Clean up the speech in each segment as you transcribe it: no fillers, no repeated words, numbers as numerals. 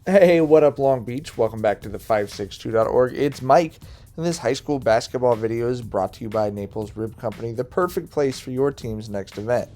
Hey, what up, Long Beach? Welcome back to the 562.org. It's Mike, and this high school basketball video is brought to you by Naples Rib Company, the perfect place for your team's next event.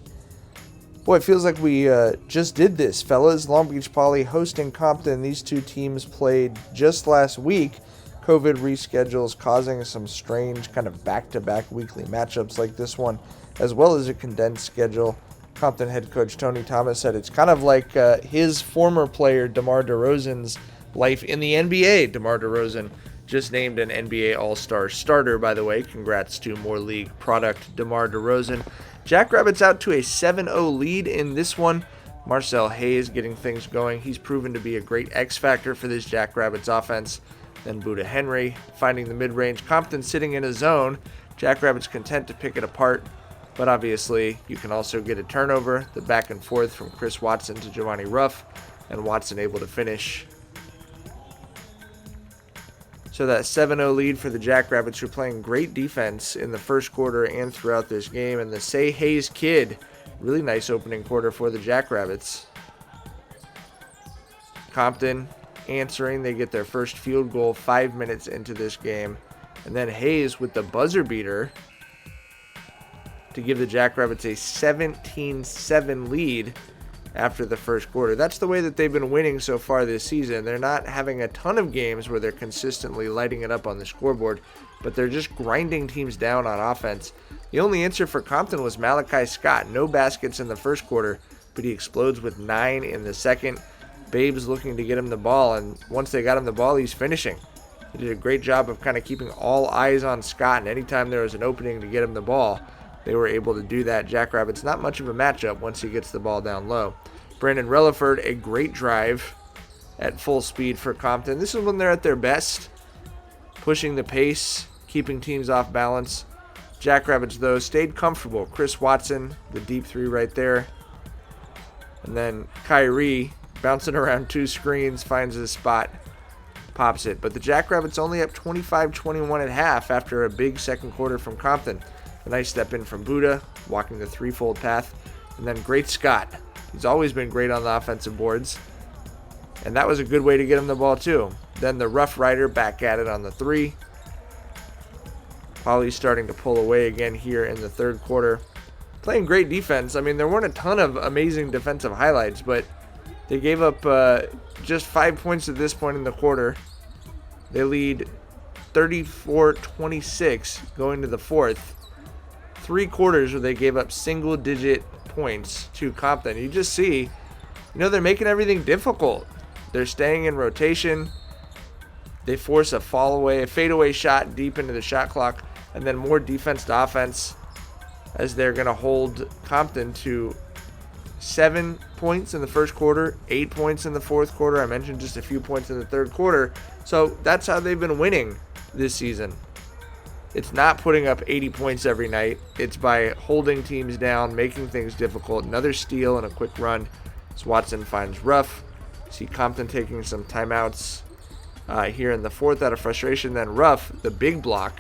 Boy, it feels like we just did this, fellas. Long Beach Poly hosting Compton. These two teams played just last week. COVID reschedules causing some strange kind of back-to-back weekly matchups like this one, as well as a condensed schedule. Compton head coach Tony Thomas said it's kind of like his former player DeMar DeRozan's life in the NBA. DeMar DeRozan just named an NBA All-Star starter, by the way. Congrats to more league product DeMar DeRozan. Jackrabbits out to a 7-0 lead in this one. Marcel Hayes getting things going. He's proven to be a great X factor for this Jackrabbits offense. Then Buda Henry finding the mid-range. Compton sitting in a zone. Jackrabbits content to pick it apart. But obviously, you can also get a turnover, the back and forth from Chris Watson to Giovanni Ruff, and Watson able to finish. So that 7-0 lead for the Jackrabbits, who are playing great defense in the first quarter and throughout this game. And the Say Hayes kid, really nice opening quarter for the Jackrabbits. Compton answering, they get their first field goal 5 minutes into this game. And then Hayes with the buzzer beater to give the Jackrabbits a 17-7 lead after the first quarter. That's the way that they've been winning so far this season. They're not having a ton of games where they're consistently lighting it up on the scoreboard, but they're just grinding teams down on offense. The only answer for Compton was Malachi Scott. No baskets in the first quarter, but he explodes with 9 in the second. Babe's looking to get him the ball, and once they got him the ball, he's finishing. He did a great job of kind of keeping all eyes on Scott, and anytime there was an opening to get him the ball, they were able to do that. Jackrabbits, not much of a matchup once he gets the ball down low. Brandon Relaford, a great drive at full speed for Compton. This is when they're at their best, pushing the pace, keeping teams off balance. Jackrabbits, though, stayed comfortable. Chris Watson, the deep three right there. And then Kyrie, bouncing around two screens, finds his spot, pops it. But the Jackrabbits only up 25-21 at half after a big second quarter from Compton. A nice step in from Buda, walking the threefold path. And then great Scott. He's always been great on the offensive boards. And that was a good way to get him the ball, too. Then the Rough Rider back at it on the three. Poly's starting to pull away again here in the third quarter. Playing great defense. I mean, there weren't a ton of amazing defensive highlights, but they gave up just 5 points at this point in the quarter. They lead 34-26 going to the fourth. 3 quarters where they gave up single-digit points to Compton. You just see, they're making everything difficult. They're staying in rotation. They force a fadeaway shot deep into the shot clock, and then more defense to offense as they're going to hold Compton to 7 points in the first quarter, 8 points in the fourth quarter. I mentioned just a few points in the third quarter. So that's how they've been winning this season. It's not putting up 80 points every night. It's by holding teams down, making things difficult. Another steal and a quick run as Watson finds Ruff. See Compton taking some timeouts here in the fourth out of frustration. Then Ruff, the big block.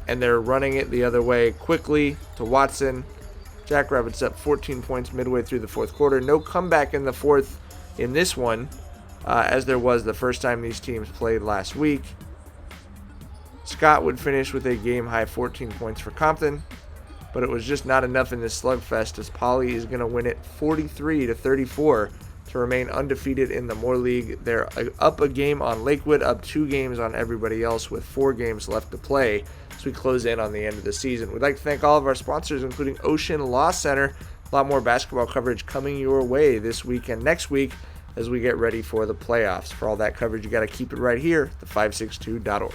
And they're running it the other way quickly to Watson. Jackrabbits up 14 points midway through the fourth quarter. No comeback in the fourth in this one, as there was the first time these teams played last week. Scott would finish with a game-high 14 points for Compton, but it was just not enough in this slugfest as Poly is going to win it 43-34 to remain undefeated in the Moore League. They're up a game on Lakewood, up 2 games on everybody else with 4 games left to play as we close in on the end of the season. We'd like to thank all of our sponsors, including Ocean Law Center. A lot more basketball coverage coming your way this week and next week as we get ready for the playoffs. For all that coverage, you got to keep it right here, the562.org.